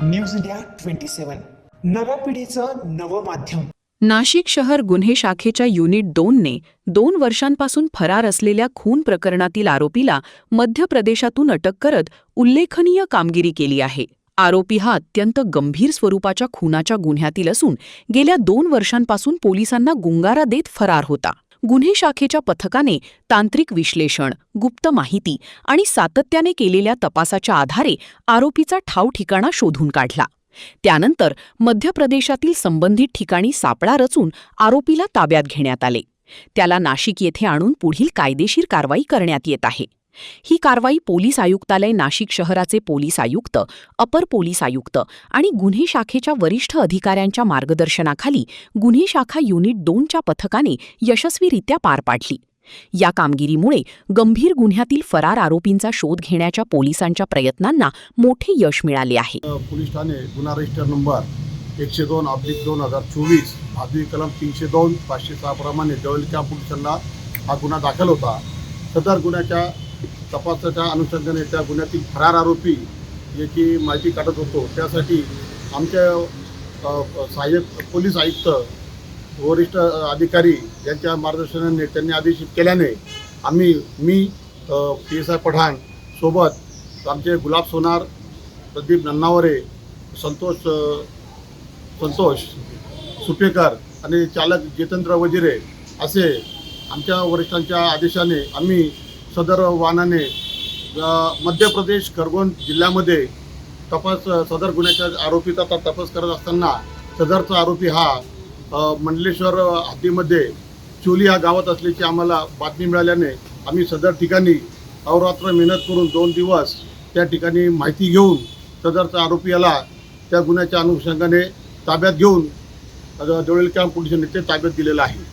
News India 27 नव्या पिढीचं नवं माध्यम। नाशिक शहर गुन्हे शाखेच्या युनिट 2ने 2 वर्षांपासून फरार असलेल्या खून प्रकरणातील आरोपीला मध्य प्रदेशातून अटक करत उल्लेखनीय कामगिरी केली आहे। आरोपी हा अत्यंत गंभीर स्वरूपाच्या खुनाच्या गुन्ह्यातील असून गेल्या 2 वर्षांपासून पोलिसांना गुंगारा देत फरार होता। गुन्हे शाखेच्या पथकाने तांत्रिक विश्लेषण, गुप्त माहिती आणि सातत्याने केलेल्या तपासाच्या आधारे आरोपीचा ठाव ठिकाणा शोधून काढला। त्यानंतर मध्य प्रदेशातील संबंधित ठिकाणी सापळा रचून आरोपीला ताब्यात घेण्यात आले। त्याला नाशिक येथे आणून पुढील कायदेशीर कारवाई करण्यात येत आहे। ही कारवाई पोलीस आयुक्तालय नाशिक शहराचे पोलीस आयुक्त, अपर पोलीस आयुक्त आणि गुन्हे शाखेच्या वरिष्ठ अधिकाऱ्यांच्या मार्गदर्शनाखाली गुन्हे शाखा युनिट 2च्या पथकाने यशस्वीरित्या पार पाडली। या कामगिरीमुळे गंभीर गुन्ह्यातील फरार आरोपींचा शोध घेण्याच्या पोलिसांच्या प्रयत्नांना मोठे यश मिळाले आहे। पोलीस ठाणे गुन्हा रजिस्टर नंबर 102/2024 भादवी कलम 302 506 प्रमाणे जवळच्या पोलिसांना हा गुन्हा दाखल होता। सदर गुन्ह्याच्या तपासाच्या अनुषंगाने त्या गुन्ह्यातील फरार आरोपी याची माहिती काढत होतो। त्यासाठी आमच्या सहाय्यक पोलीस आयुक्त, वरिष्ठ अधिकारी यांच्या मार्गदर्शनाने त्यांनी आदेशित केल्याने मी PSI पठाण सोबत आमचे गुलाब सोनार, प्रदीप नन्नावरे, संतोष सुपेकर आणि चालक जितेंद्र वजिरे असे आमच्या वरिष्ठांच्या आदेशाने आम्ही सदर वाहनाने मध्य प्रदेश खरगोन जिल्ह्यामध्ये सदर गुन्ह्याच्या आरोपीचा तपास करत असताना सदरचा आरोपी हा मंडलेश्वर हद्दीमध्ये चोली या गावात असल्याची आम्हाला बातमी मिळाल्याने आम्ही सदर ठिकाणी अहोरात्र मेहनत करून 2 दिवस त्या ठिकाणी माहिती घेऊन सदरचा आरोपीला त्या गुन्ह्याच्या अनुषंगाने ताब्यात घेऊन जवळील कॅम्प पोलिसांनी ते ताब्यात दिलेलं आहे।